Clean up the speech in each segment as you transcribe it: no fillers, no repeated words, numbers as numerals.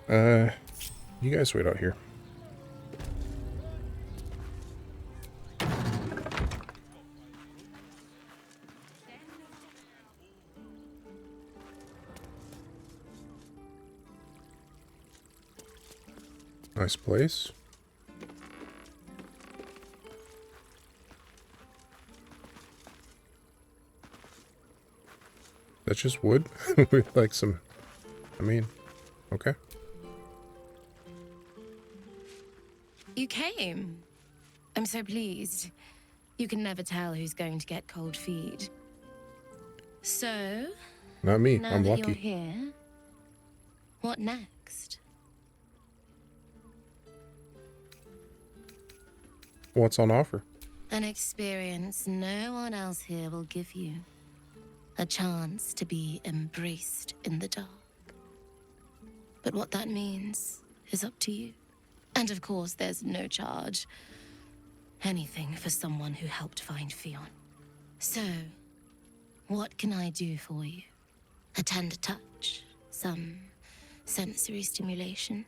You guys wait out here. Nice place. That's just wood with like some, I mean, okay. You came. I'm so pleased. You can never tell who's going to get cold feet. So, Not me. now I'm that lucky. you're here, what next? What's on offer? An experience no one else here will give you. A chance to be embraced in the dark. But what that means is up to you. And of course, there's no charge. Anything for someone who helped find Fionn. So, what can I do for you? A tender touch? Some sensory stimulation?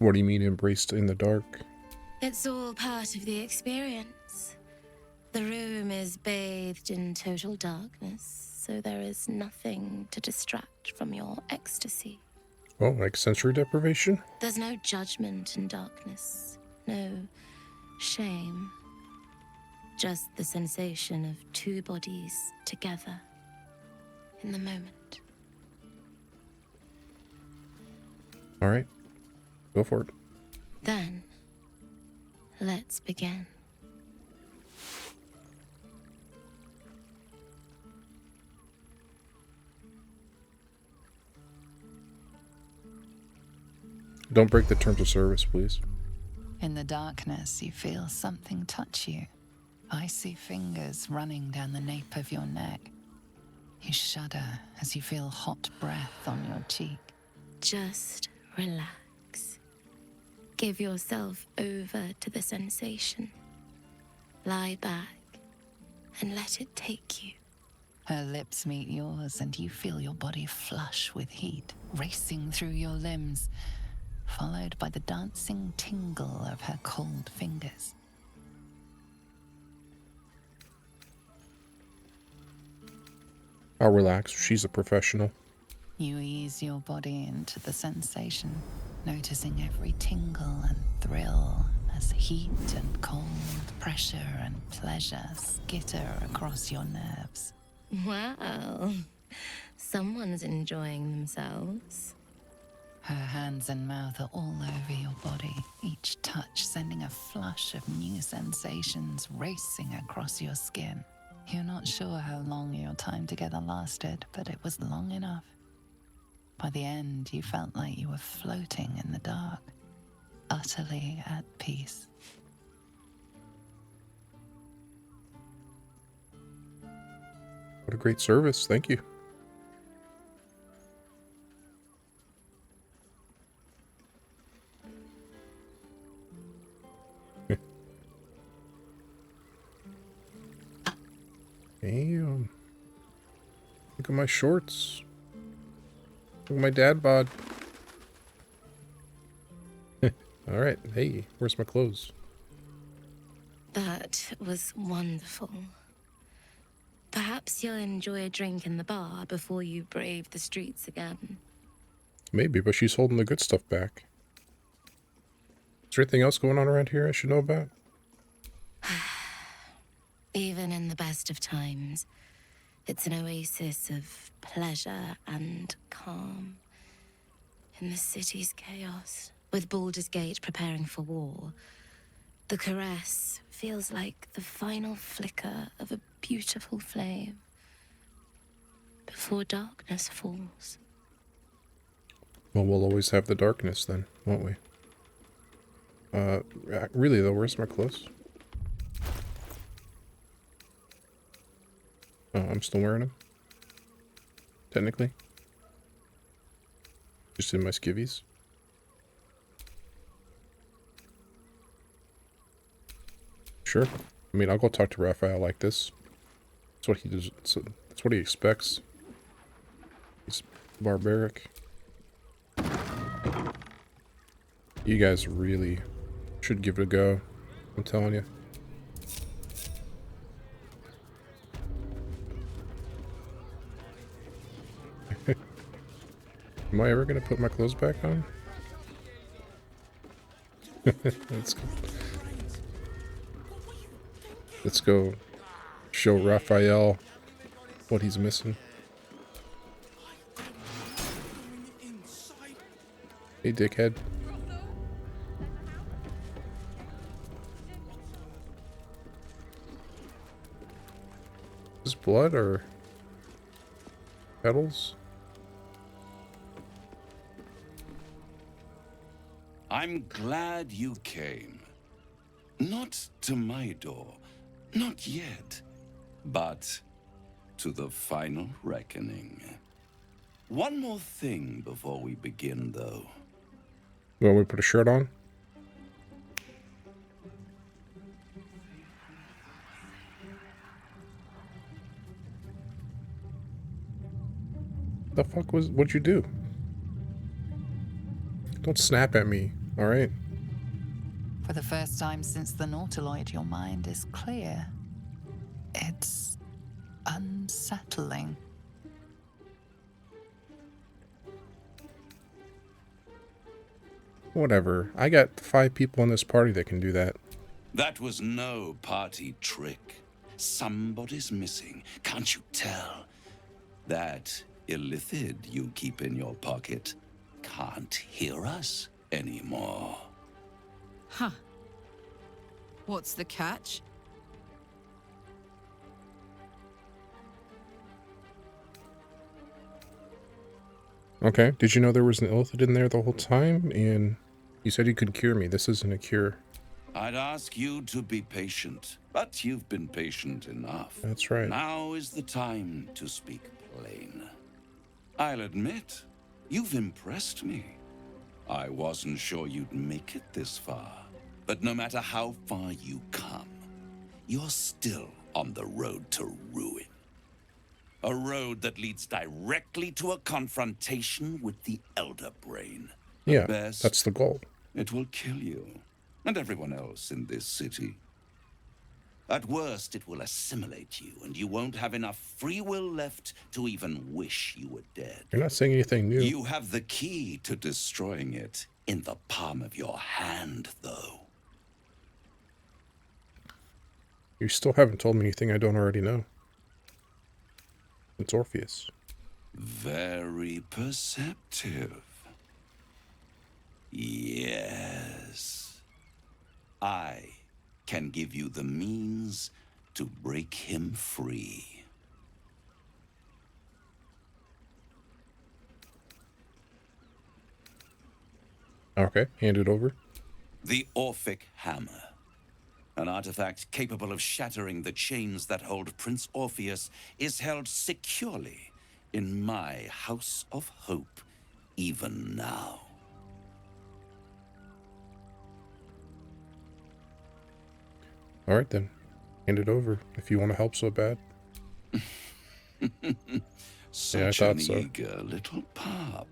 What do you mean embraced in the dark? It's all part of the experience. The room is bathed in total darkness, so there is nothing to distract from your ecstasy. Oh, like sensory deprivation? There's no judgment in darkness, no shame. Just the sensation of two bodies together in the moment. All right, go for it. Then, let's begin. Don't break the terms of service, please. In the darkness, you feel something touch you. Icy fingers running down the nape of your neck. You shudder as you feel hot breath on your cheek. Just relax. Give yourself over to the sensation. Lie back and let it take you. Her lips meet yours and you feel your body flush with heat, racing through your limbs, followed by the dancing tingle of her cold fingers. I'll relax. She's a professional. You ease your body into the sensation, noticing every tingle and thrill as heat and cold, pressure and pleasure skitter across your nerves. Wow. Someone's enjoying themselves. Her hands and mouth are all over your body, each touch sending a flush of new sensations racing across your skin. You're not sure how long your time together lasted, but it was long enough. By the end, you felt like you were floating in the dark, utterly at peace. What a great service. Thank you. Damn. Look at my shorts. Look at my dad bod. Alright, hey, where's my clothes? That was wonderful. Perhaps you'll enjoy a drink in the bar before you brave the streets again. Maybe, but she's holding the good stuff back. Is there anything else going on around here I should know about? Even in the best of times, it's an oasis of pleasure and calm. In the city's chaos, with Baldur's Gate preparing for war, the caress feels like the final flicker of a beautiful flame before darkness falls. Well, we'll always have the darkness then, won't we? Really though, where's my clothes? Oh, I'm still wearing them? Technically. Just in my skivvies. Sure. I mean, I'll go talk to Raphael like this. That's what he does. That's what he expects. He's barbaric. You guys really should give it a go. I'm telling you. Am I ever gonna put my clothes back on? Let's go. Let's go show Raphael what he's missing. Hey, dickhead. Is this blood or petals? I'm glad you came. Not to my door, not yet, but to the final reckoning. One more thing before we begin, though. You want me to put a shirt on? The fuck was... What'd you do? Don't snap at me, alright? For the first time since the Nautiloid, your mind is clear. It's unsettling. Whatever. I got 5 people in this party that can do that. That was no party trick. Somebody's missing, can't you tell? That illithid you keep in your pocket can't hear us anymore. Huh. What's the catch? Okay, did you know there was an illithid in there the whole time? And you said you could cure me. This isn't a cure. I'd ask you to be patient, but you've been patient enough. That's right. Now is the time to speak plain. I'll admit, you've impressed me. I wasn't sure you'd make it this far, but no matter how far you come, you're still on the road to ruin. A road that leads directly to a confrontation with the Elder Brain. Yeah, best, that's the goal. it will kill you and everyone else in this city. At worst, it will assimilate you, and you won't have enough free will left to even wish you were dead. You're not saying anything new. You have the key to destroying it in the palm of your hand, though. You still haven't told me anything I don't already know. It's Orpheus. Very perceptive. Yes. I can give you the means to break him free. Okay, hand it over. The Orphic Hammer. An artifact capable of shattering the chains that hold Prince Orpheus is held securely in my House of Hope, even now. Alright then. Hand it over if you want to help so bad. Such thought an so. eager little pup.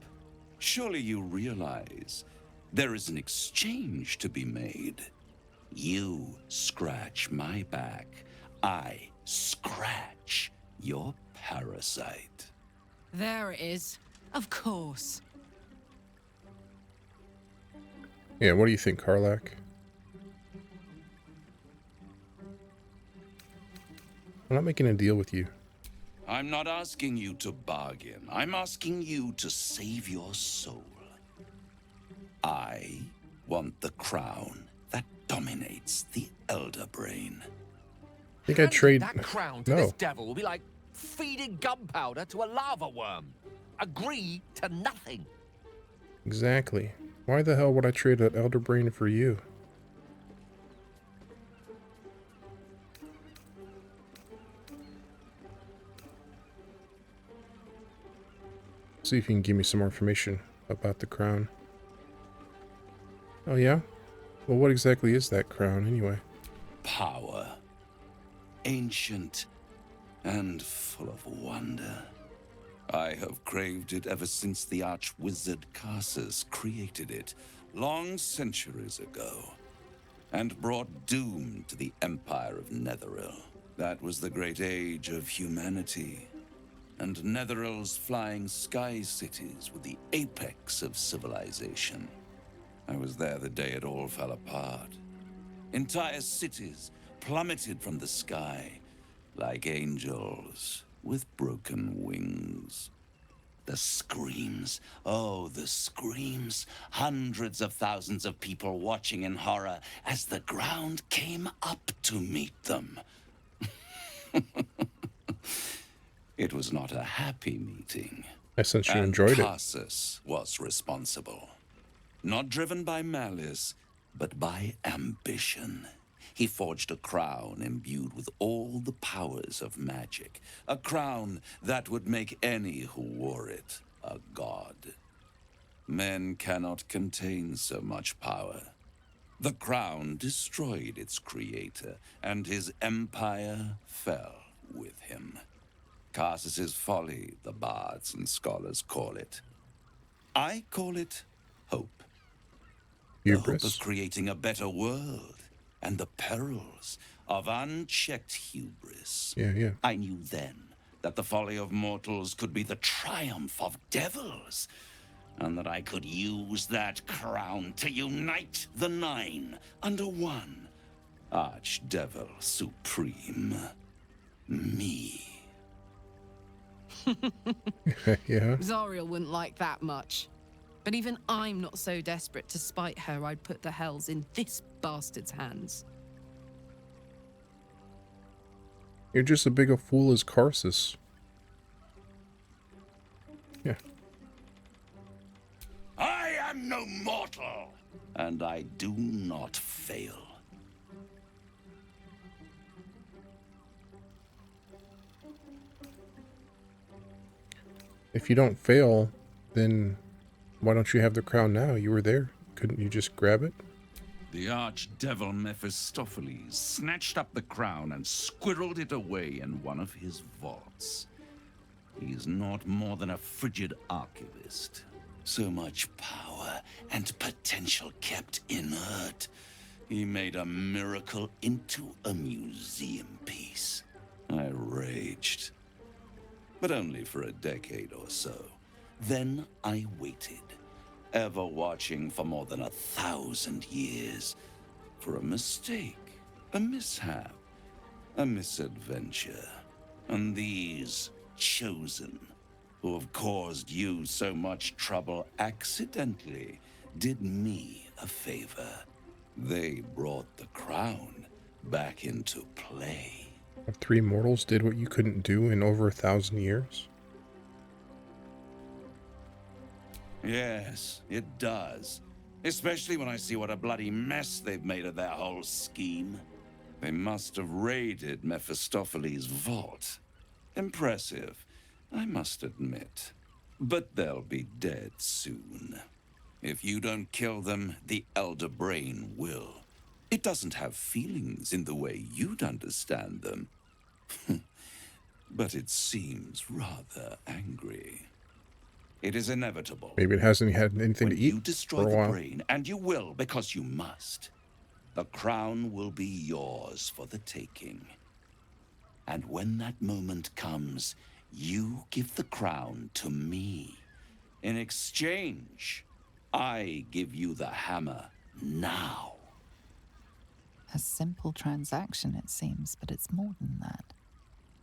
Surely you realize there is an exchange to be made. You scratch my back, I scratch your parasite. There it is. Of course. Yeah, what do you think, Karlak? I'm not making a deal with you. I'm not asking you to bargain. I'm asking you to save your soul. I want the crown that dominates the Elder Brain. I think I'd trade... That crown to No. this devil will be like feeding gunpowder to a lava worm. Agree to nothing. Exactly. Why the hell would I trade that Elder Brain for you? See if you can give me some more information about the crown. Oh yeah? Well, what exactly is that crown anyway? Power. Ancient and full of wonder. I have craved it ever since the arch-wizard Karsus created it, long centuries ago, and brought doom to the Empire of Netheril. That was the great age of humanity, and Netheril's flying sky cities were the apex of civilization. I was there the day it all fell apart. Entire cities plummeted from the sky, like angels with broken wings. The screams, oh, the screams. Hundreds of thousands of people watching in horror as the ground came up to meet them. It was not a happy meeting. I sense you And enjoyed it. Karsus was responsible. Not driven by malice, but by ambition. He forged a crown imbued with all the powers of magic. A crown that would make any who wore it a god. Men cannot contain so much power. The crown destroyed its creator, and his empire fell with him. Karsus's folly, the bards and scholars call it. I call it hope. The hope Hubris. of creating a better world, and the perils of unchecked hubris. Yeah. I knew then that the folly of mortals could be the triumph of devils, and that I could use that crown to unite the Nine under one Archdevil Supreme. Me. Yeah. Zariel wouldn't like that much. But even I'm not so desperate to spite her I'd put the hells in this bastard's hands. You're just as big a fool as Karsus. Yeah. I am no mortal, and I do not fail. If you don't fail, then why don't you have the crown now? You were there. Couldn't you just grab it? The archdevil Mephistopheles snatched up the crown and squirreled it away in one of his vaults. He is not more than a frigid archivist. So much power and potential kept inert. He made a miracle into a museum piece. I raged. But only for a decade or so. Then I waited, ever watching for more than 1,000 years, for a mistake, a mishap, a misadventure. And these chosen, who have caused you so much trouble accidentally, did me a favor. They brought the crown back into play. 3 mortals did what you couldn't do in over 1,000 years? Yes, it does. Especially when I see what a bloody mess they've made of their whole scheme. They must have raided Mephistopheles' vault. Impressive, I must admit. But they'll be dead soon. If you don't kill them, the Elder Brain will. It doesn't have feelings in the way you'd understand them. But it seems rather angry. It is inevitable. Maybe it hasn't had anything When to eat you destroy for a the while. brain, and you will because you must, the crown will be yours for the taking. And when that moment comes, you give the crown to me. In exchange, I give you the hammer now. A simple transaction, it seems, but it's more than that.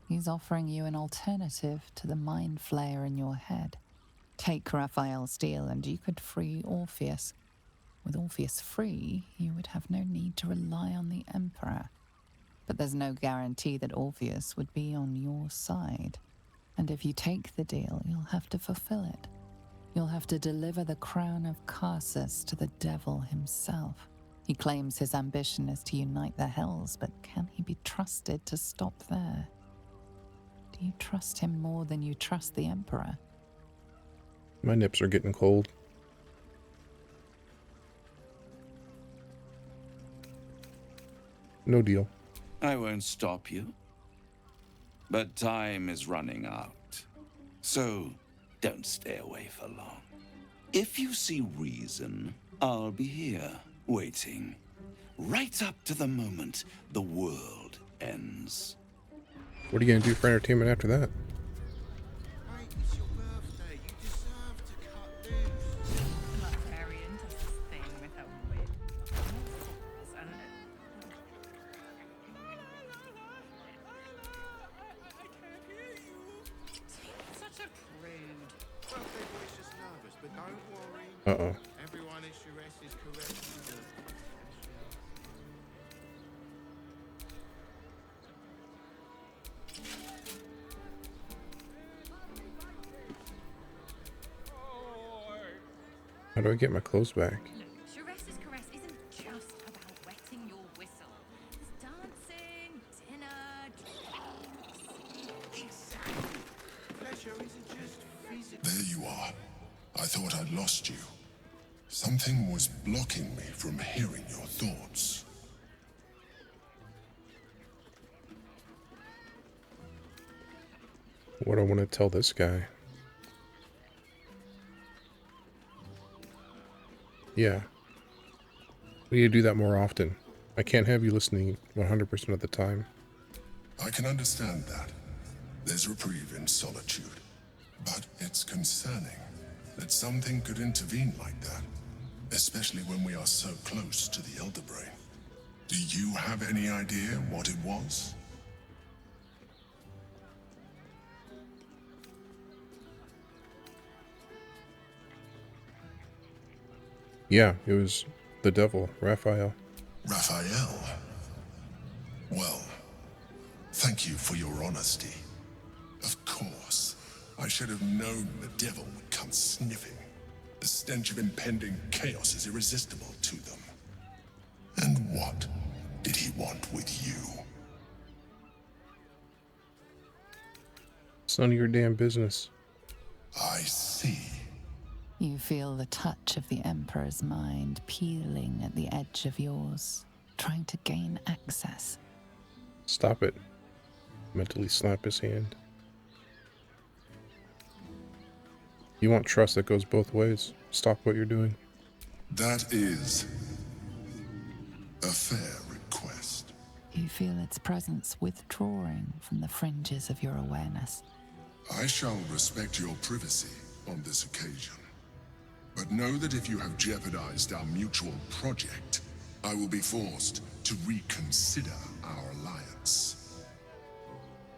He's offering you an alternative to the mind flayer in your head. Take Raphael's deal and you could free Orpheus. With Orpheus free, you would have no need to rely on the Emperor. But there's no guarantee that Orpheus would be on your side. And if you take the deal, you'll have to fulfill it. You'll have to deliver the crown of Karsus to the devil himself. He claims his ambition is to unite the hells, but can he be trusted to stop there? Do you trust him more than you trust the Emperor? My nips are getting cold. No deal. I won't stop you. but time is running out. So, don't stay away for long. If you see reason, I'll be here, waiting. Right up to the moment the world ends. What are you gonna do for entertainment after that? Mate, it's your birthday. You deserve to cut loose. Librarian does this thing with her wit. And such a prude. Birthday boy's just nervous, but don't worry. Uh-oh. Everyone HRS is correct. How do I get my clothes back? Look, Shares's caress isn't just about wetting your whistle. It's dancing, dinner, Exactly. Pleasure isn't just physical. There you are. I thought I'd lost you. Something was blocking me from hearing your thoughts. What do I want to tell this guy? Yeah. We need to do that more often. I can't have you listening 100% of the time. I can understand that. There's reprieve in solitude. But it's concerning that something could intervene like that, especially when we are so close to the Elder Brain. Do you have any idea what it was? Yeah, it was the devil, Raphael. Raphael? Well, thank you for your honesty. Of course, I should have known the devil would come sniffing. The stench of impending chaos is irresistible to them. And what did he want with you? It's none of your damn business. I see. You feel the touch of the Emperor's mind peeling at the edge of yours, trying to gain access. Stop it. Mentally slap his hand. You want trust that goes both ways. Stop what you're doing. That is a fair request. You feel its presence withdrawing from the fringes of your awareness. I shall respect your privacy on this occasion. But know that if you have jeopardized our mutual project, I will be forced to reconsider our alliance.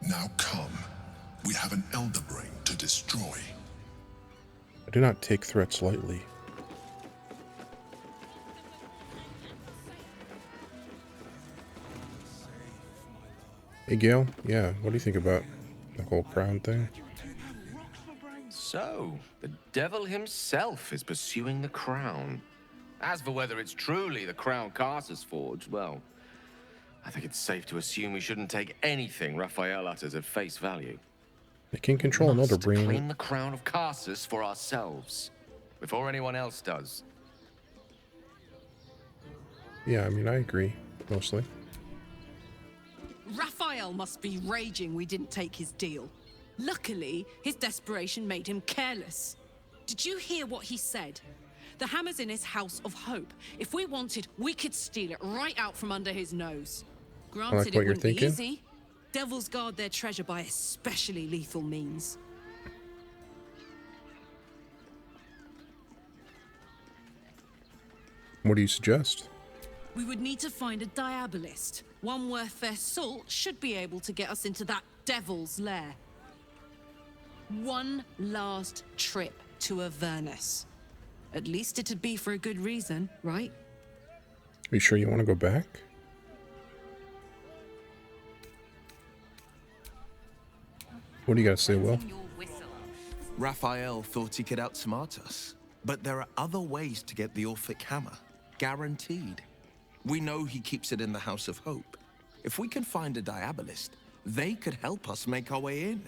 Now come. We have an Elder Brain to destroy. I do not take threats lightly. Hey Gale, yeah, what do you think about the whole crown thing? So, the devil himself is pursuing the crown. As for whether it's truly the crown Carter's forged, well, I think it's safe to assume we shouldn't take anything Raphael utters at face value. They can control an Elder Must Brain. claim the crown of Carsus for ourselves, before anyone else does. Yeah, I mean, I agree, mostly. Raphael must be raging we didn't take his deal. Luckily, his desperation made him careless. Did you hear what he said? The hammer's in his house of hope. If we wanted, we could steal it right out from under his nose. Granted, what it you're wouldn't be thinking. easy. Devils guard their treasure by especially lethal means. What do you suggest? We would need to find a diabolist. One worth their salt should be able to get us into that devil's lair. One last trip to Avernus. At least it'd be for a good reason, right? Are you sure you want to go back? What do you got to say, Will? Raphael thought he could outsmart us. But there are other ways to get the Orphic Hammer. Guaranteed. We know he keeps it in the House of Hope. If we can find a diabolist, they could help us make our way in.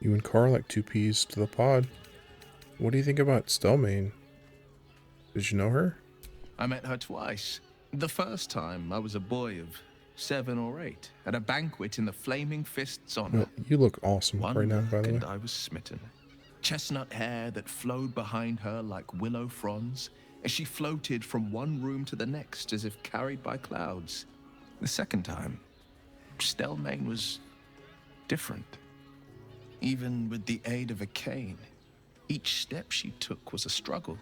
You and Carl like two peas to the pod. What do you think about Stelmane? Did you know her? I met her twice. The first time, I was a boy of 7 or 8, at a banquet in the Flaming Fist's honor. Well, you look awesome One right now, look by the way. and I was smitten. Chestnut hair that flowed behind her like willow fronds as she floated from one room to the next as if carried by clouds. The second time, Stelmane was different. Even with the aid of a cane, each step she took was a struggle.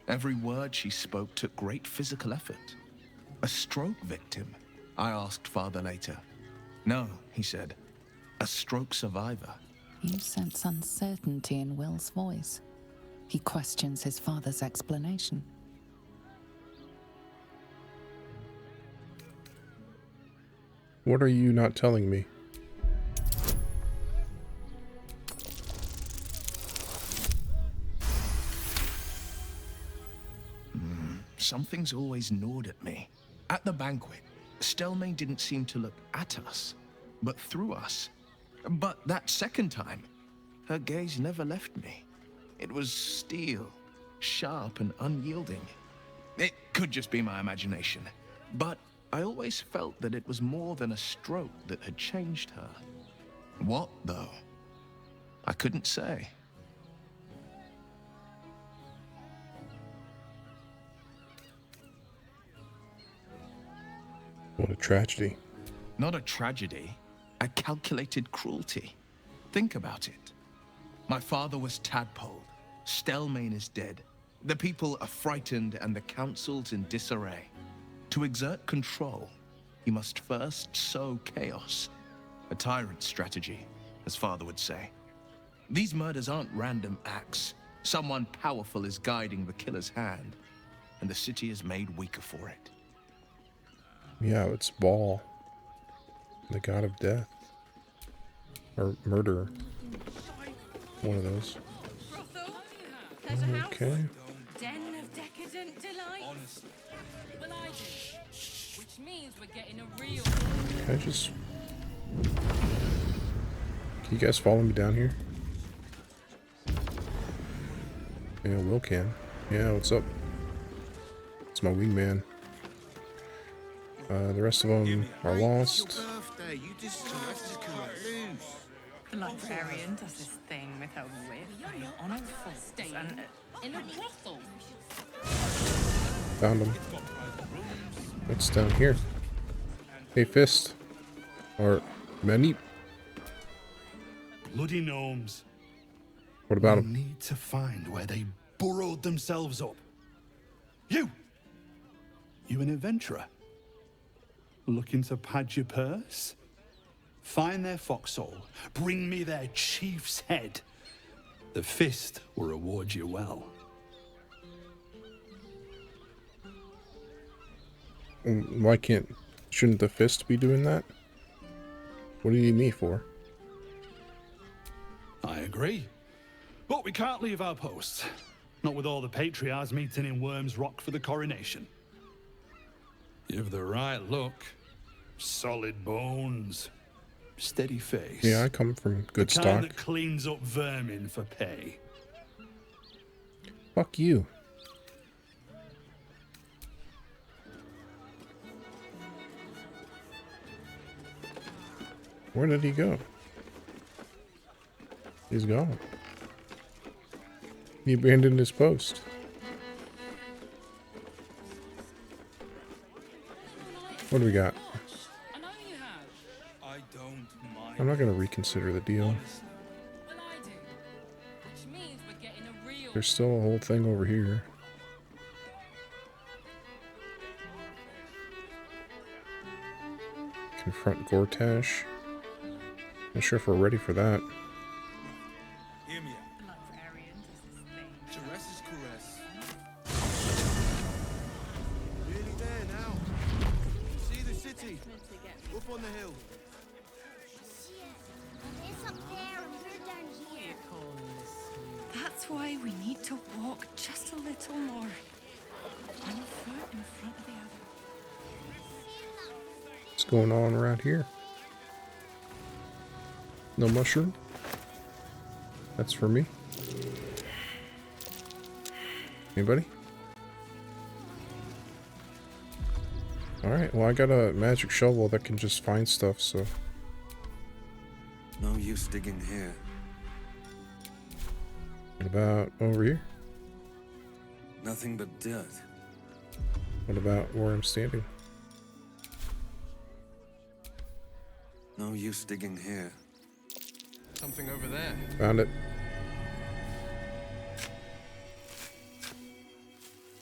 Every word she spoke took great physical effort. A stroke victim? I asked Father later. No, he said. A stroke survivor. You sense uncertainty in Will's voice. He questions his father's explanation. What are you not telling me? Something's always gnawed at me. At the banquet, Stelmane didn't seem to look at us, but through us. But that second time, her gaze never left me. It was steel, sharp and unyielding. It could just be my imagination, but I always felt that it was more than a stroke that had changed her. What, though? I couldn't say. What a tragedy. Not a tragedy, a calculated cruelty. Think about it. My father was tadpoled. Stelmane is dead. The people are frightened and the council's in disarray. To exert control, he must first sow chaos. A tyrant's strategy, as father would say. These murders aren't random acts. Someone powerful is guiding the killer's hand, and the city is made weaker for it. Yeah, it's Baal, the god of death. Or murder. One of those. Okay. Den of decadent delight. Well, I do. Which means we're getting a real. Can I just... Can you guys follow me down here? Yeah, Will can. Yeah, what's up? It's my wingman. The rest of them are lost. It's your birthday. You deserve to cut loose. The librarian does this thing with her whip on her foot and in a brothel. Found him. What's down here? Hey, Fist. Or Manip. Bloody gnomes. What about We him? need to find where they burrowed themselves up. You an adventurer? Looking to pad your purse? Find their foxhole. Bring me their chief's head. The fist will reward you well. Why can't... Shouldn't the Fist be doing that? What do you need me for? I agree. But we can't leave our posts. Not with all the patriarchs meeting in Worm's Rock for the coronation. You've the right look. Solid bones. Steady face. Yeah, I come from good the kind stock. that cleans up vermin for pay. Fuck you. Where did he go? He's gone. He abandoned his post. What do we got? I know you have. I don't mind. I'm not going to reconsider the deal. Well, I do. Which means we're getting a real. There's still a whole thing over here. Confront Gortash. Not sure if we're ready for that. Hear me The librarian does this thing. out. Caress is caress. Nearly there now. See the city. Up on the hill. It's up there and we're down here. That's why we need to walk just a little more. One foot in front of the other. What's going on around here? No mushroom? That's for me. Anybody? Alright, well I got a magic shovel that can just find stuff, so... No use digging here. What about over here? Nothing but dirt. What about where I'm standing? No use digging here. Something over there. Found it.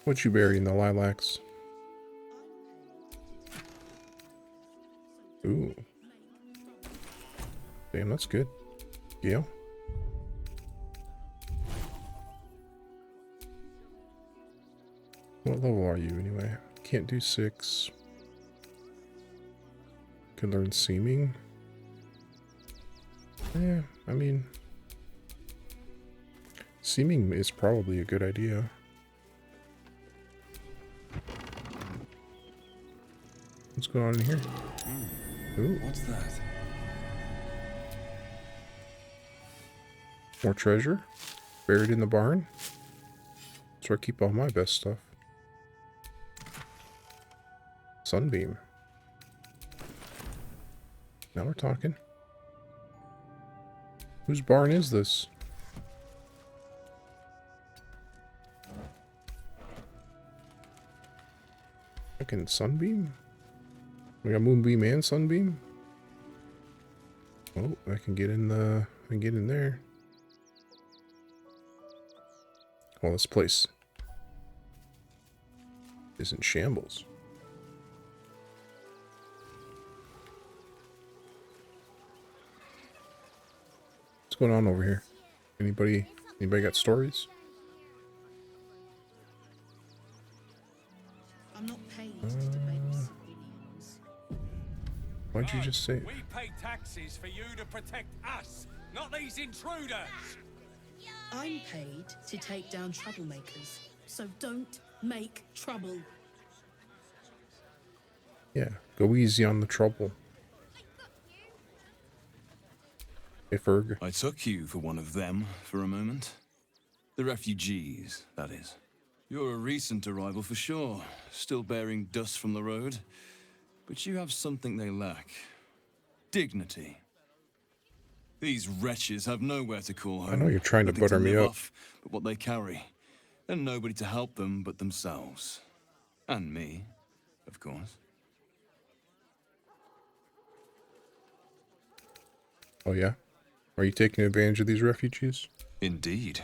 What'd you bury in the lilacs? Ooh. Damn, that's good. Gale? What level are you anyway? Can't do 6. Can learn seeming. Yeah, I mean... Seeming is probably a good idea. What's going on in here? Ooh. What's that? More treasure? Buried in the barn? That's where I keep all my best stuff. Sunbeam. Now we're talking. Whose barn is this? Fucking Sunbeam? We got Moonbeam and Sunbeam? Oh, I can get in there. Well, this place is in shambles. What's going on over here? Anybody got stories? I'm not paid to debate opinions. Why'd you just say? We pay taxes for you to protect us, not these intruders. I'm paid to take down troublemakers, so don't make trouble. Yeah, go easy on the trouble. Hey, Ferg. I took you for one of them for a moment. The refugees, that is. You're a recent arrival for sure, still bearing dust from the road. But you have something they lack. Dignity. These wretches have nowhere to call home. I know you're trying to nothing butter me live up. off but what they carry. And nobody to help them but themselves. And me, of course. Oh yeah? Are you taking advantage of these refugees? Indeed.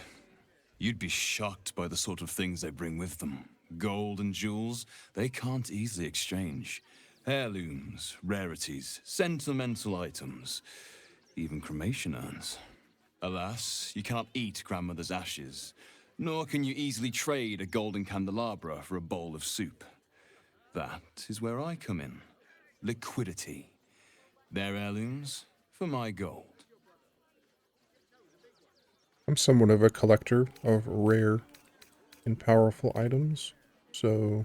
You'd be shocked by the sort of things they bring with them. Gold and jewels, they can't easily exchange. Heirlooms, rarities, sentimental items, even cremation urns. Alas, you cannot eat grandmother's ashes, nor can you easily trade a golden candelabra for a bowl of soup. That is where I come in. Liquidity. Their heirlooms for my gold. I'm somewhat of a collector of rare and powerful items, so...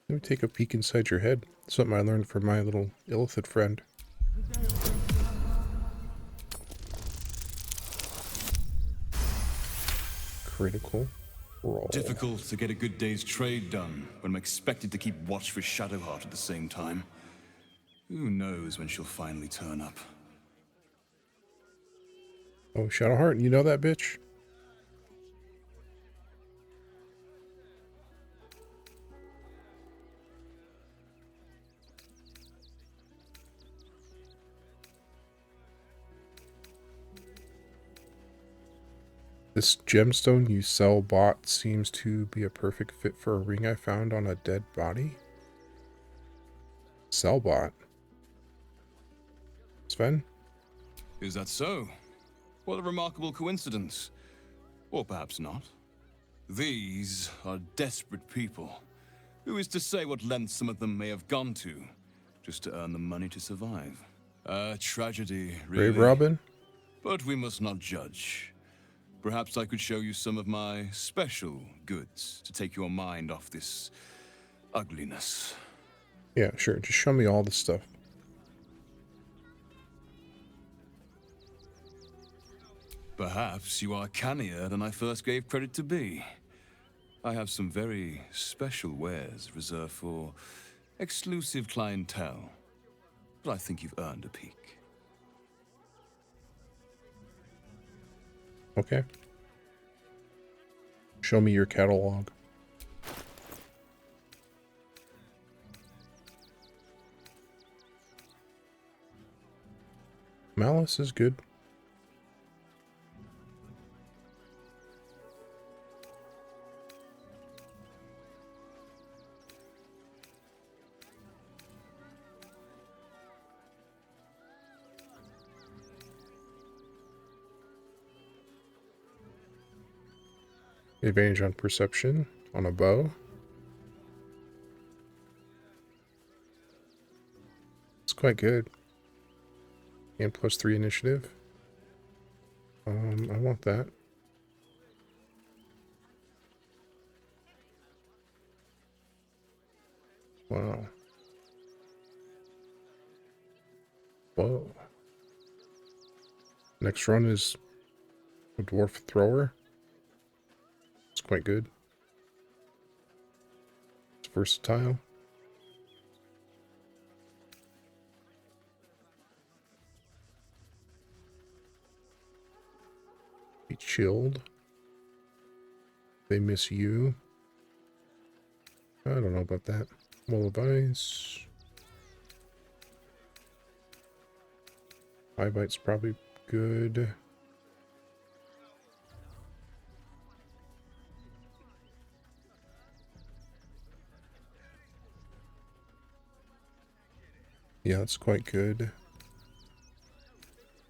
Let me take a peek inside your head. Something I learned from my little illithid friend. Critical roll. Difficult to get a good day's trade done when I'm expected to keep watch for Shadowheart at the same time. Who knows when she'll finally turn up? Oh, Shadowheart, you know that bitch? This gemstone you sell bought seems to be a perfect fit for a ring I found on a dead body. Sellbot. Sven? Is that so? What a remarkable coincidence. Or perhaps not. These are desperate people. Who is to say what lengths some of them may have gone to, just to earn the money to survive? A tragedy, really. Brave Robin? But we must not judge. Perhaps I could show you some of my special goods to take your mind off this ugliness. Yeah, sure. Just show me all the stuff. Perhaps you are cannier than I first gave credit to be. I have some very special wares reserved for exclusive clientele. But I think you've earned a peek. Okay. Show me your catalog. Malice is good. Advantage on perception on a bow. It's quite good. And +3 initiative. I want that. Wow. Whoa. Next run is a dwarf thrower. It's quite good. It's versatile. Be chilled. They miss you. I don't know about that. Wall of ice. High bite's probably good. Yeah, it's quite good.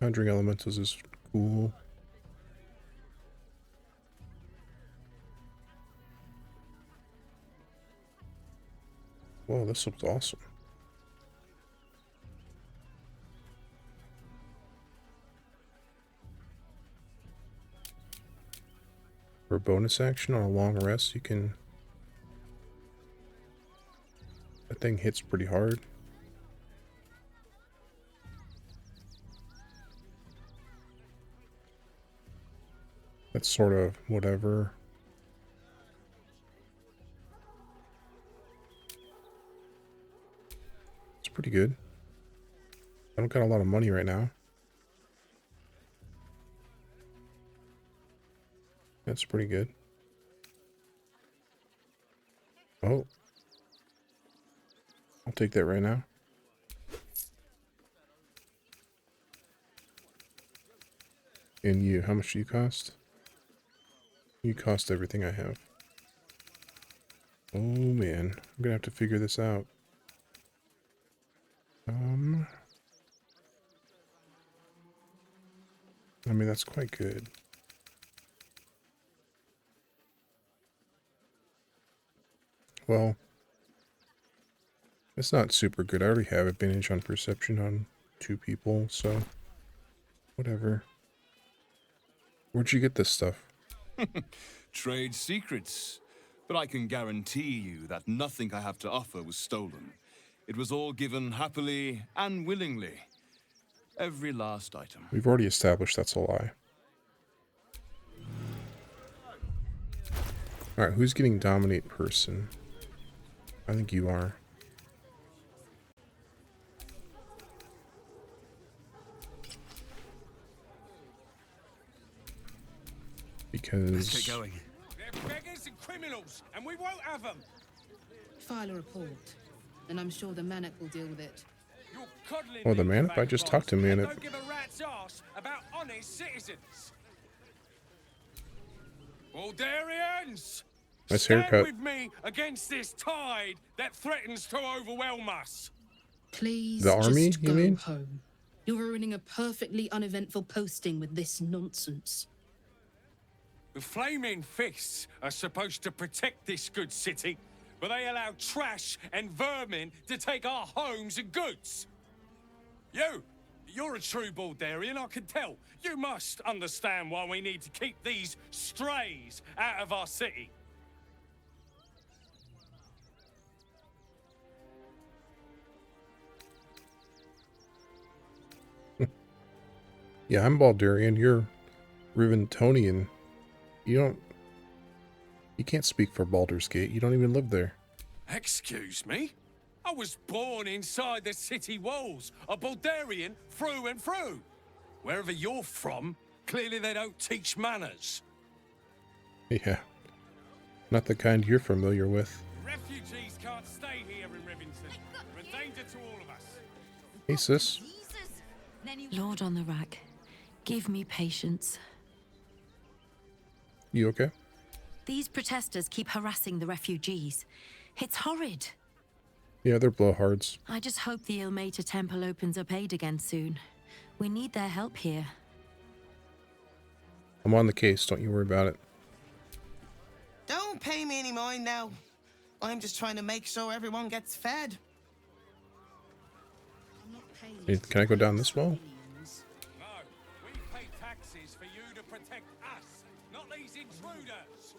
Conjuring elementals is cool. Whoa, this looks awesome. For a bonus action on a long rest, you can... That thing hits pretty hard. That's sort of whatever. It's pretty good. I don't got a lot of money right now. That's pretty good. Oh. I'll take that right now. And you, how much do you cost? You cost everything I have. Oh man, I'm gonna have to figure this out. I mean, that's quite good. Well, it's not super good. I already have advantage on perception on 2 people, so whatever. Where'd you get this stuff? Trade secrets. But I can guarantee you that nothing I have to offer was stolen. It was all given happily and willingly. Every last item. We've already established that's a lie. Alright, who's getting dominate person? I think you are. Because... Let's get going. They're beggars and criminals, and we won't have them. File a report, and I'm sure the Manic will deal with it. You're coddling Well, the these Manip, I just vagabonds talked to and Manip. don't give a rat's ass about honest citizens. Baldurians! Nice Stand haircut. with me against this tide that threatens to overwhelm us. Please The army, just you go mean? home. You're ruining a perfectly uneventful posting with this nonsense. The Flaming Fists are supposed to protect this good city, but they allow trash and vermin to take our homes and goods. You're a true Baldurian, I can tell. You must understand why we need to keep these strays out of our city. Yeah, I'm Baldurian. You're Riventonian. You don't... You can't speak for Baldur's Gate. You don't even live there. Excuse me? I was born inside the city walls, a Baldurian through and through. Wherever you're from, clearly they don't teach manners. Yeah. Not the kind you're familiar with. Refugees can't stay here in Rivington. They're a danger to all of us. Hey, sis. Lord on the rack, give me patience. You okay? These protesters keep harassing the refugees. It's horrid. Yeah, they're blowhards. I just hope the Ilmater Temple opens up aid again soon. We need their help here. I'm on the case. Don't you worry about it. Don't pay me any mind now. I'm just trying to make sure everyone gets fed. Hey, can I go down this wall? No, we pay taxes for you to protect us, not these intruders.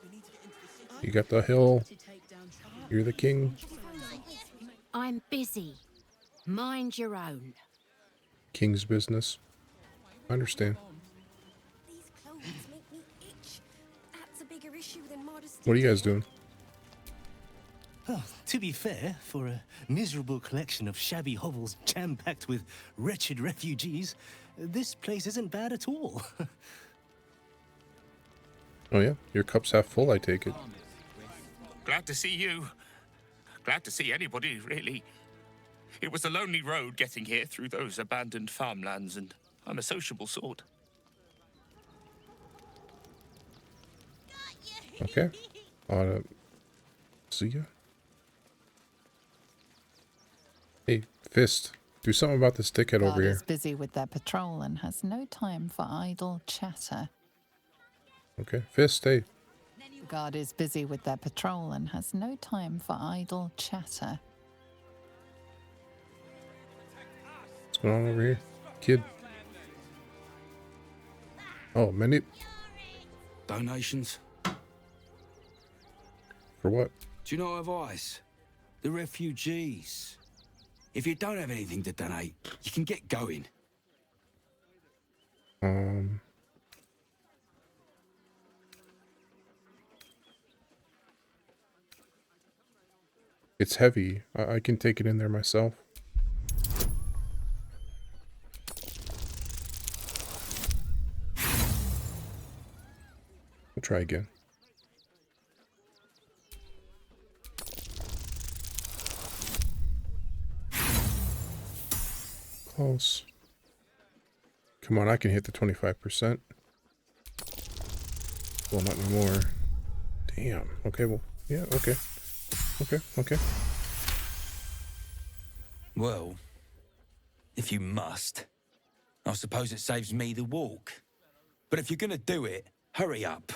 You got the hill. You're the king. I'm busy. Mind your own. King's business. I understand. These clothes make me itch. That's a bigger issue than modesty. What are you guys doing? Oh, to be fair, for a miserable collection of shabby hovels jam-packed with wretched refugees, this place isn't bad at all. Oh yeah? Your cup's half full, I take it. Glad to see you. Glad to see anybody, really. It was a lonely road getting here through those abandoned farmlands, and I'm a sociable sort. Okay. See ya. Hey, Fist. Do something about this dickhead over Guard here. is busy with their patrol and has no time for idle chatter. Okay. Fist, hey. The guard is busy with their patrol and has no time for idle chatter. What's going on over here? Kid. Oh, many. Donations? For what? Do you know advice? The refugees. If you don't have anything to donate, you can get going. It's heavy. I can take it in there myself. We'll try again. Close. Come on, I can hit the 25%. Well, not anymore. Damn. Okay, well, yeah, okay. Okay. Well, if you must, I suppose it saves me the walk. But if you're gonna do it, hurry up.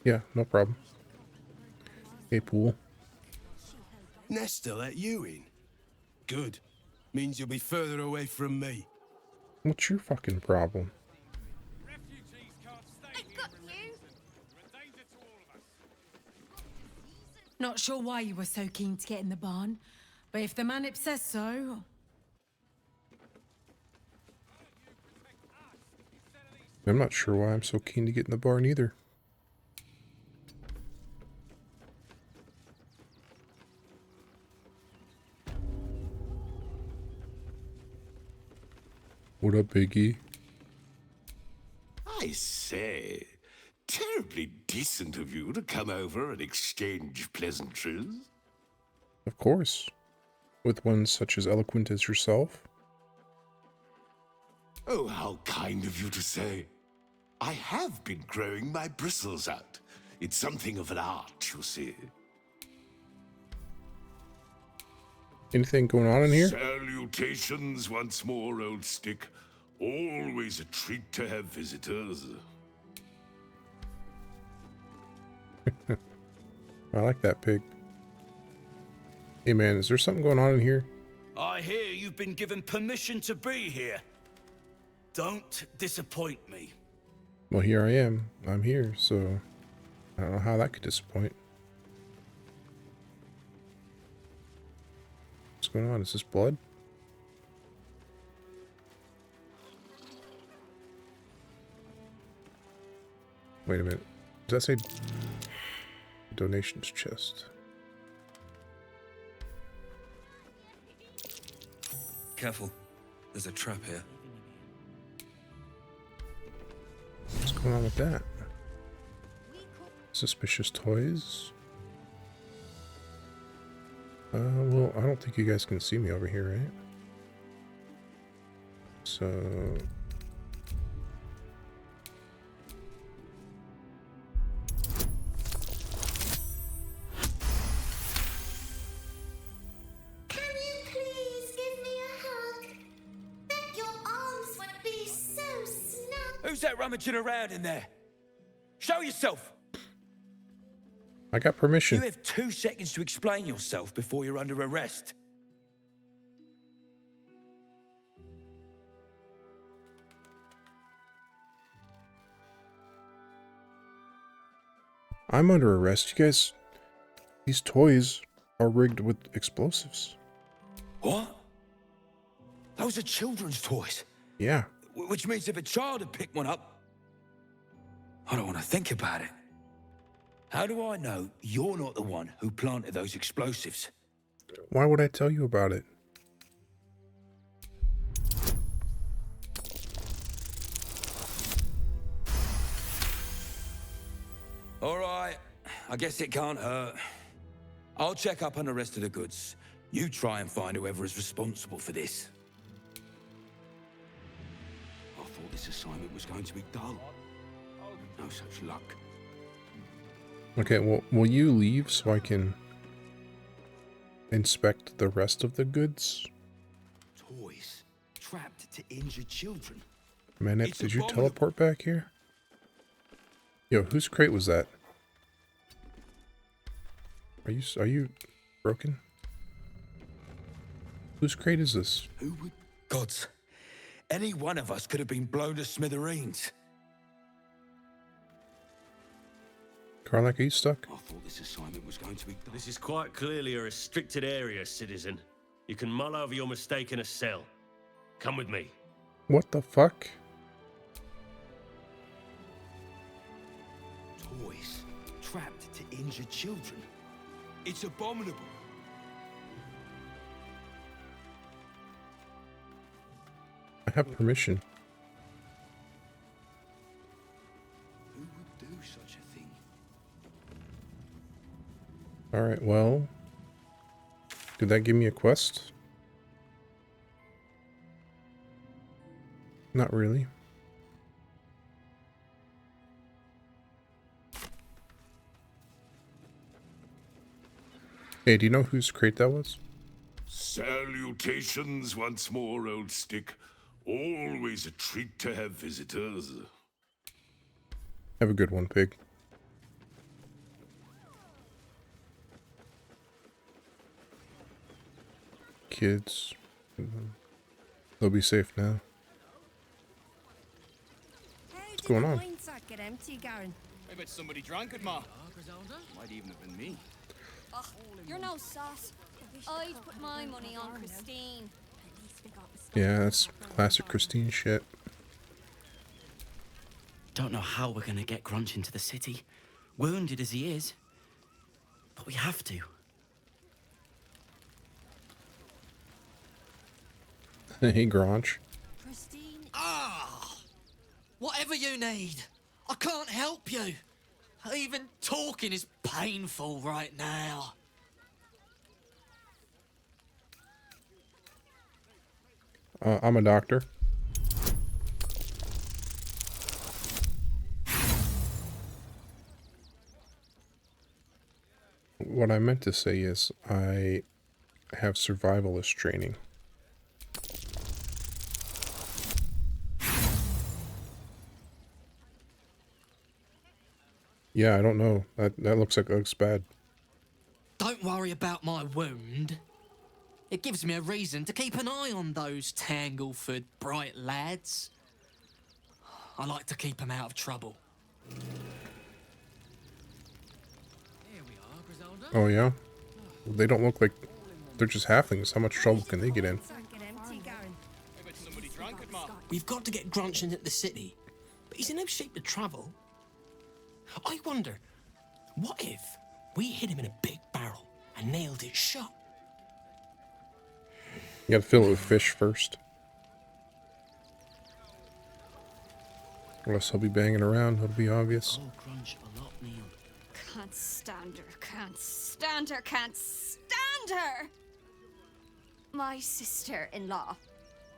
Yeah, no problem. Hey, Pool. Nesta let you in. Good. Means you'll be further away from me. What's your fucking problem? Not sure why you were so keen to get in the barn, but if the manip says so... I'm not sure why I'm so keen to get in the barn either. What up, Biggie? I say, terribly decent of you to come over and exchange pleasantries. Of course. With one such as eloquent as yourself. Oh, how kind of you to say. I have been growing my bristles out. It's something of an art, you see. Anything going on in here? Salutations once more, old stick. Always a treat to have visitors. I like that pig. Hey man, is there something going on in here? I hear you've been given permission to be here. Don't disappoint me. Well, here I am. I'm here, so I don't know how that could disappoint. What's going on? Is this blood? Wait a minute. Does that say donations chest? Careful. There's a trap here. What's going on with that? Suspicious toys? Well, I don't think you guys can see me over here, right? So... Can you please give me a hug? Bet your arms would be so snug. Who's that rummaging around in there? Show yourself! I got permission. You have 2 seconds to explain yourself before you're under arrest. I'm under arrest. You guys... These toys are rigged with explosives. What? Those are children's toys. Yeah. Which means if a child had picked one up... I don't want to think about it. How do I know you're not the one who planted those explosives? Why would I tell you about it? All right, I guess it can't hurt. I'll check up on the rest of the goods. You try and find whoever is responsible for this. I thought this assignment was going to be dull. No such luck. Okay, well, will you leave so I can inspect the rest of the goods? Toys trapped to injure children. Manip, did you teleport back here? Yo, whose crate was that? Are you broken? Whose crate is this? Who would... Gods, any one of us could have been blown to smithereens. Karlak, are you stuck? I thought this assignment was going to be dull. This is quite clearly a restricted area, citizen. You can mull over your mistake in a cell. Come with me. What the fuck? Toys trapped to injure children. It's abominable. I have permission. Who would do such a thing? Alright, well... Did that give me a quest? Not really. Hey, do you know whose crate that was? Salutations once more, old stick. Always a treat to have visitors. Have a good one, pig. Kids. They'll be safe now. What's going on? Get empty, Garen. I bet somebody drank it, Ma. Might even have been me. Oh, you're no sauce. I'd put my money on Christine. Yeah, that's classic Christine shit. Don't know how we're gonna get Grunch into the city, wounded as he is. But we have to. Hey, Gronch. Whatever you need, I can't help you. Even talking is painful right now. I'm a doctor. What I meant to say is I have survivalist training. Yeah, I don't know. That looks bad. Don't worry about my wound. It gives me a reason to keep an eye on those Tangleford bright lads. I like to keep them out of trouble. Oh yeah? They don't look like they're just halflings. How much trouble can they get in? We've got to get Grunch into the city, but he's in no shape to travel. I wonder, what if we hit him in a big barrel and nailed it shut? You gotta fill it with fish first. Or else he'll be banging around, it'll be obvious. Can't stand her, can't stand her, can't stand her! My sister-in-law.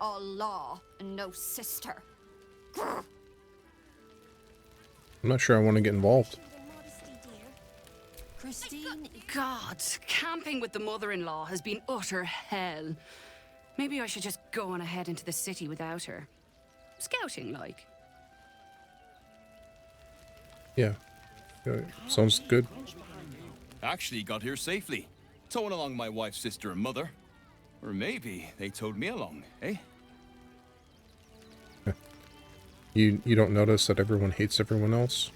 All law and no sister. Grr. I'm not sure I want to get involved. Christine, God, camping with the mother-in-law has been utter hell. Maybe I should just go on ahead into the city without her. Scouting, like. Yeah. Sounds good. Actually got here safely. Towing along my wife's sister and mother. Or maybe they towed me along, eh? You don't notice that everyone hates everyone else?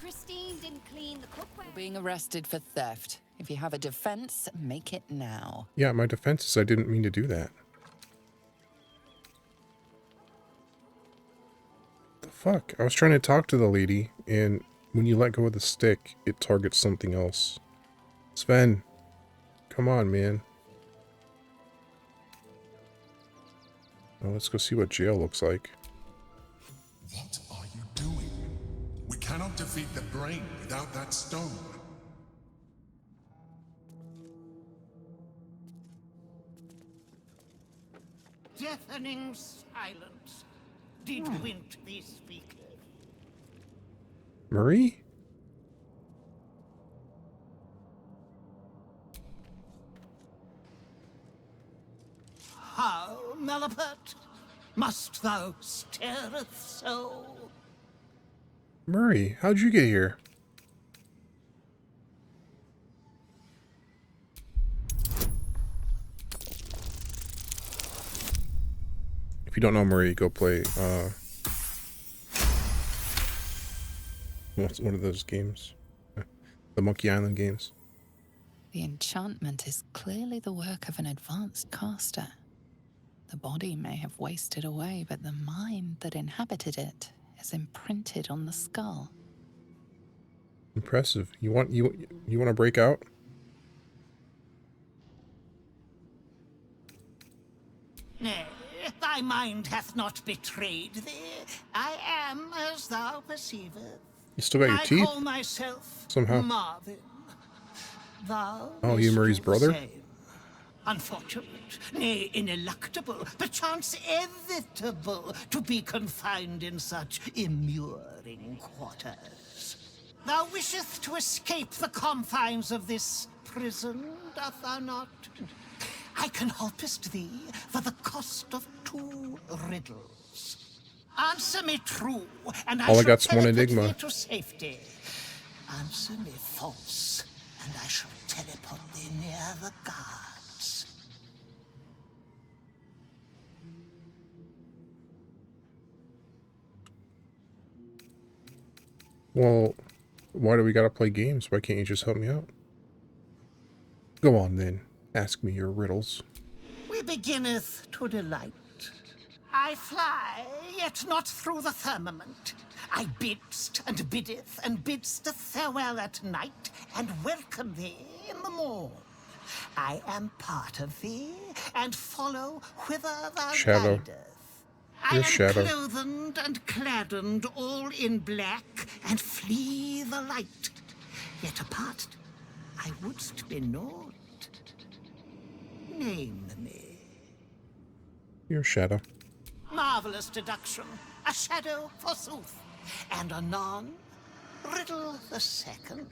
Christine didn't clean the cookware. You're being arrested for theft. If you have a defense, make it now. Yeah, my defense is I didn't mean to do that. The fuck? I was trying to talk to the lady, and when you let go of the stick, it targets something else. Sven, come on, man. Well, let's go see what jail looks like. What are you doing? We cannot defeat the brain without that stone. Deafening silence. Did Gwent be speaking? Marie? How, Malapert? Must thou stareth so? Murray, how'd you get here? If you don't know Murray, go play what's one of those games? The Monkey Island games. The enchantment is clearly the work of an advanced caster. The body may have wasted away, but the mind that inhabited it is imprinted on the skull. Impressive. You want to break out? Nay, thy mind hath not betrayed thee. I am as thou perceivest. You still got your I teeth? call myself Somehow. Marvin. Thou Oh, you Murray's brother? same. Unfortunate, nay, ineluctable, perchance inevitable, to be confined in such immuring quarters. Thou wisheth to escape the confines of this prison, doth thou not? I can helpest thee for the cost of 2 riddles. Answer me true, and I All I shall got's one teleport enigma. thee to safety. Answer me false, and I shall teleport thee near the guards. Well, why do we gotta play games? Why can't you just help me out? Go on then. Ask me your riddles. We beginneth to delight. I fly, yet not through the firmament. I bidst and biddeth and bidst a farewell at night, and welcome thee in the morn. I am part of thee, and follow whither thou Shadow. guidest. You're I am Shadow. clothed and claddened all in black, and flee the light. Yet apart, I wouldst be known. Name me. You're Shadow. Marvelous deduction. A shadow, forsooth. And anon, riddle the second.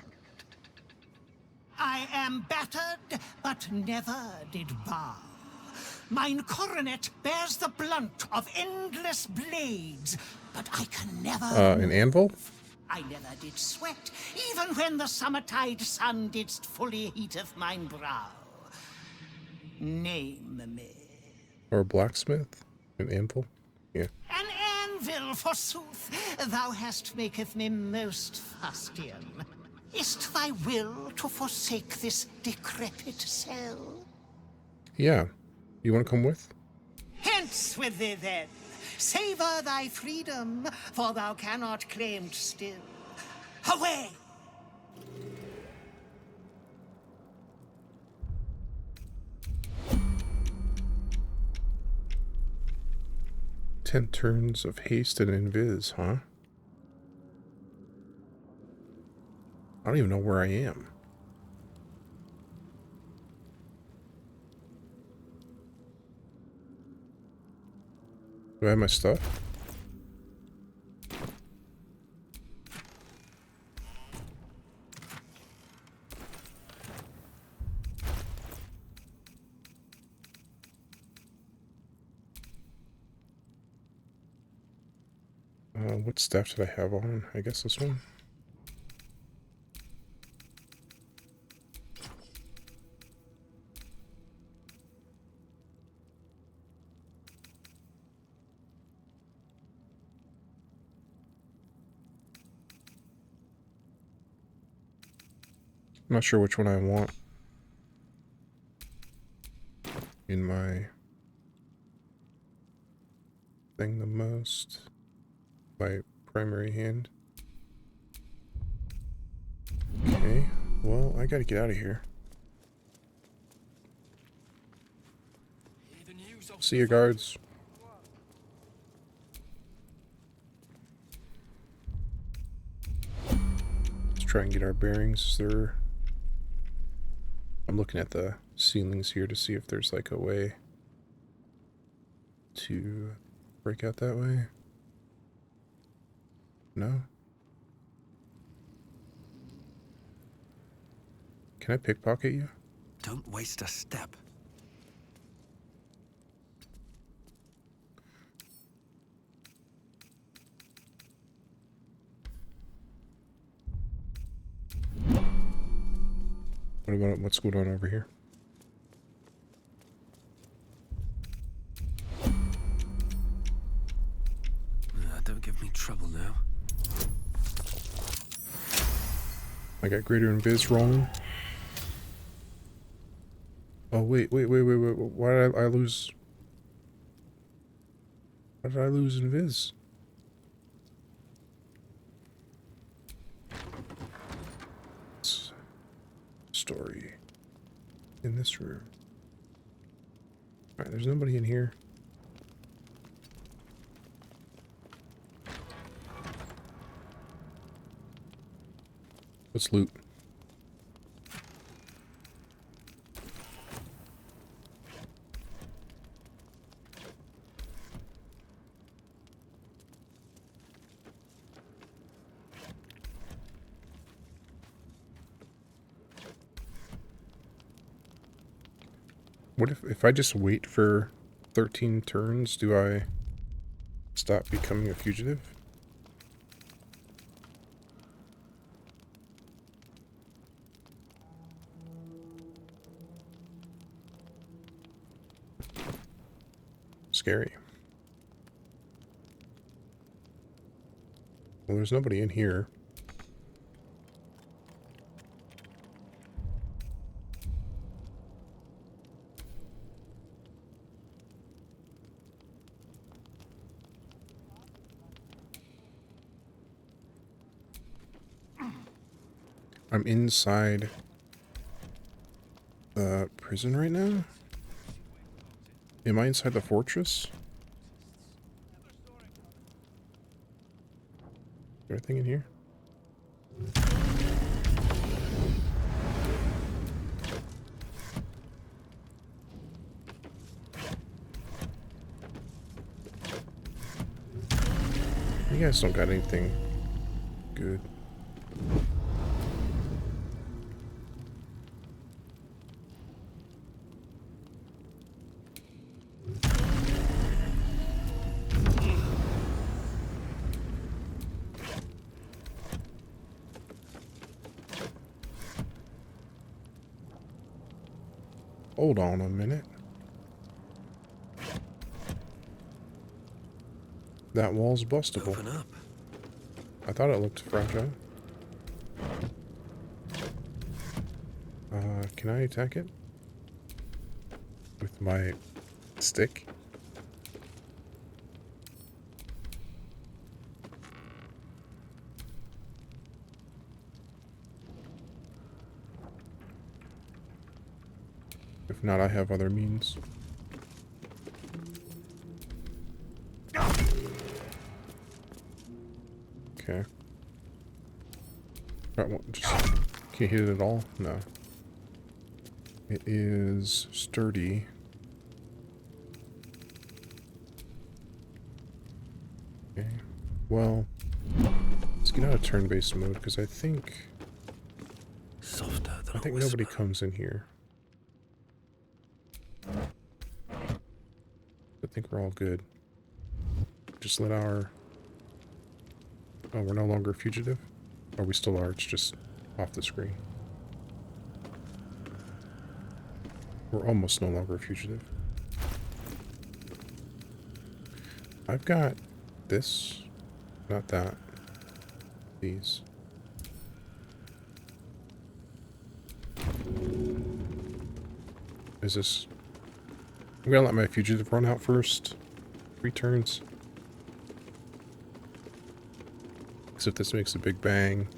I am battered, but never did bow. Mine coronet bears the blunt of endless blades, but I can never An anvil? I never did sweat, even when the summertide sun didst fully heateth mine brow. Name me. Or a blacksmith? An anvil? Yeah. An anvil, forsooth, thou hast maketh me most fustian. Is't thy will to forsake this decrepit cell? Yeah. You want to come with? Hence with thee then! Savor thy freedom, for thou cannot claim still. Away! 10 turns of haste and invis, huh? I don't even know where I am. Do I have my stuff? What staff did I have on? I guess this one. I'm not sure which one I want in my thing the most. My primary hand. Okay, well, I gotta get out of here. See you, guards. Let's try and get our bearings. I'm looking at the ceilings here to see if there's like a way to break out that way. No? Can I pickpocket you? Don't waste a step. What's going on over here? Don't give me trouble now. I got greater invis wrong. Oh wait. Why did I lose? Why did I lose invis? Story in this room. Alright, there's nobody in here. Let's loot. What if I just wait for 13 turns, do I stop becoming a fugitive? Scary. Well, there's nobody in here. I'm inside the prison right now? Am I inside the fortress? Is there anything in here? You guys don't got anything good. Hold on a minute. That wall's bustable. Open up. I thought it looked fragile. Can I attack it? With my stick? If not, I have other means. Okay. Just can't hit it at all? No. It is sturdy. Okay. Well, let's get out of turn-based mode because I think nobody comes in here. I think we're all good. Just let our... Oh, we're no longer a fugitive? Or we still are, it's just off the screen. We're almost no longer a fugitive. I've got this, not that. These. Is this... I'm gonna let my fugitive run out first. 3 turns. Because if this makes a big bang,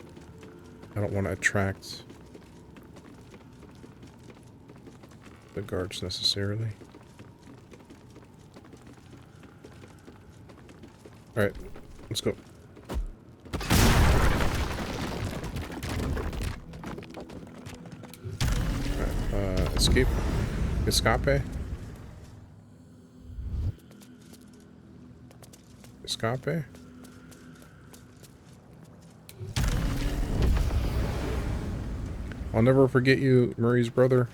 I don't want to attract the guards necessarily. Alright, let's go. Alright, escape. Escape. Escape. I'll never forget you, Murray's brother.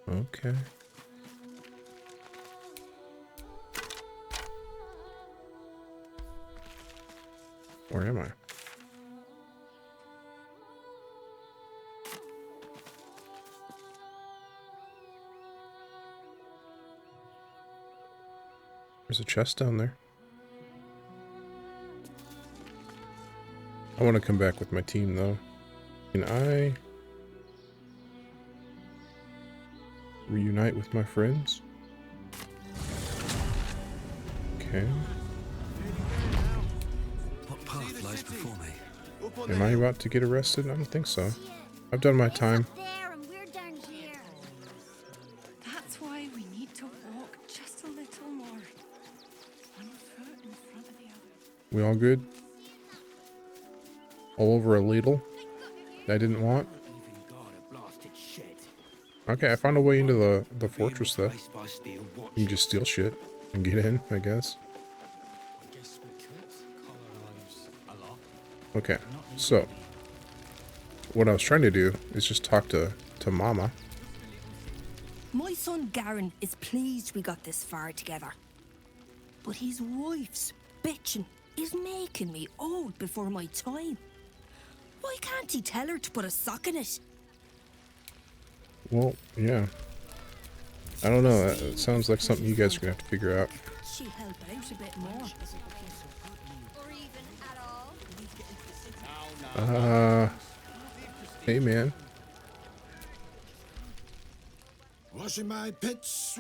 Okay. Where am I? There's a chest down there. I want to come back with my team, though. Can I reunite with my friends? Okay. What path lies before me? Am I about to get arrested? I don't think so. I've done my time. That's why we need to walk just a little more. One foot in front of the other. We all good? All over a ladle that I didn't want? Okay, I found a way into the fortress though. You can just steal shit and get in, I guess. Okay, so what I was trying to do is just talk to Mama. My son Garen is pleased we got this far together. But his wife's bitching is making me old before my time. Why can't he tell her to put a sock in it? Well, yeah. I don't know. That sounds like something you guys are gonna have to figure out. She help out a bit more. Or even at all. Hey man. Washing my pits,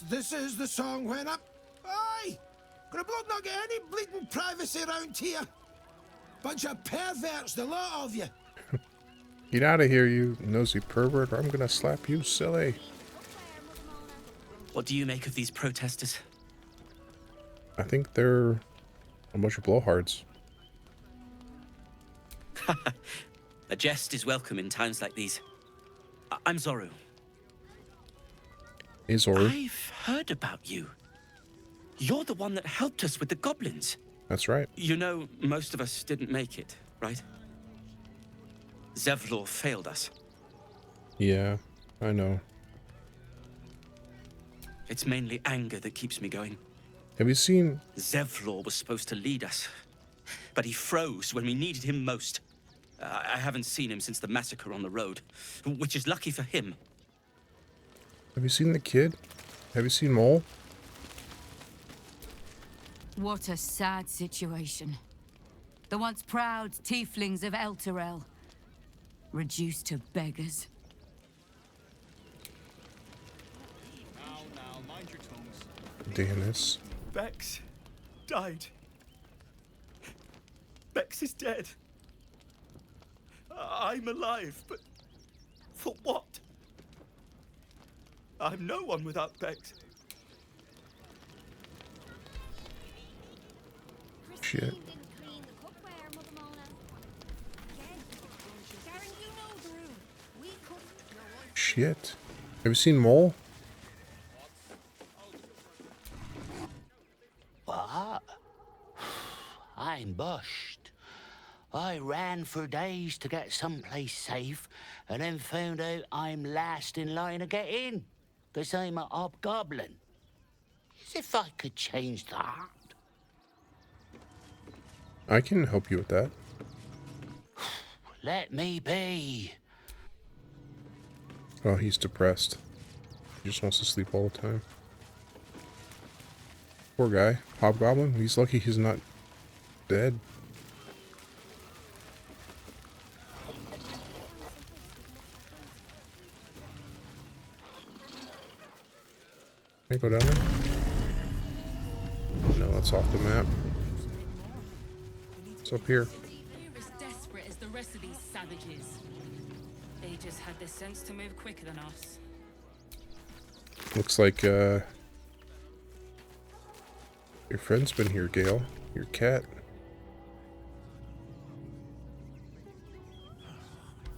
this is the song when up. Aye! Gonna blood not get any bleeding privacy around here. Bunch of perverts, the lot of you. Get out of here, you nosy pervert, or I'm gonna slap you silly. What do you make of these protesters? I think they're a bunch of blowhards. A jest is welcome in times like these. I'm Zoru. Hey, Zoru. I've heard about you. You're the one that helped us with the goblins. That's right. You know, most of us didn't make it, right? Zevlor failed us. Yeah, I know. It's mainly anger that keeps me going. Have you seen... Zevlor was supposed to lead us, but he froze when we needed him most. I haven't seen him since the massacre on the road, which is lucky for him. Have you seen the kid? Have you seen Mole? What a sad situation. The once proud tieflings of Elturel, reduced to beggars. Now, mind your tongues. Danis. Bex died. Bex is dead. I'm alive, but for what? I'm no one without Bex. Shit. Shit. Have you seen Mole? What? I'm bushed. I ran for days to get someplace safe, and then found out I'm last in line to get in, 'cause I'm a hobgoblin. As if I could change that. I can help you with that. Let me be. Oh, he's depressed. He just wants to sleep all the time. Poor guy. Hobgoblin. He's lucky he's not dead. Can I go down there? No, that's off the map. It's up here. You're as desperate as the rest of these savages. They just had the sense to move quicker than us. Looks like, your friend's been here, Gale. Your cat.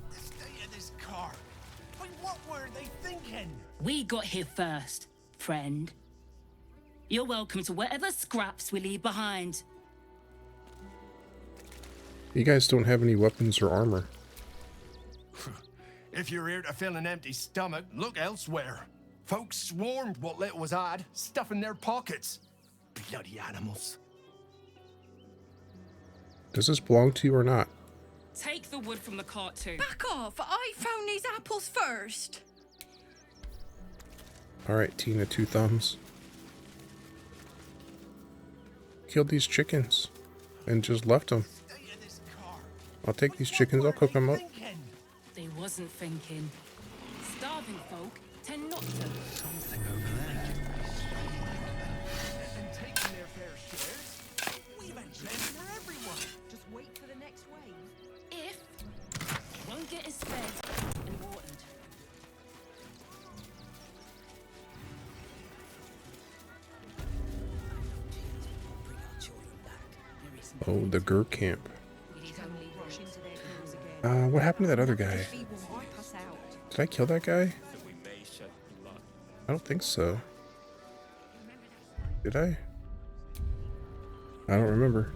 The state of this car. Wait, what were they thinking? We got here first, friend. You're welcome to whatever scraps we leave behind. You guys don't have any weapons or armor. If you're here to fill an empty stomach, look elsewhere. Folks swarmed what little was had, stuffing their pockets. Bloody animals. Does this belong to you or not? Take the wood from the cart too. Back off! I found these apples first. Alright, Tina, 2 thumbs. Killed these chickens and just left them. I'll take these chickens, I'll cook them up. They wasn't thinking. Starving folk tend not to. Something over there. And taking their fair shares. We've had plenty for everyone. Just wait for the next wave. If one get his fed and watered. Oh, the Gur camp. What happened to that other guy? Did I kill that guy? I don't think so. Did I? I don't remember.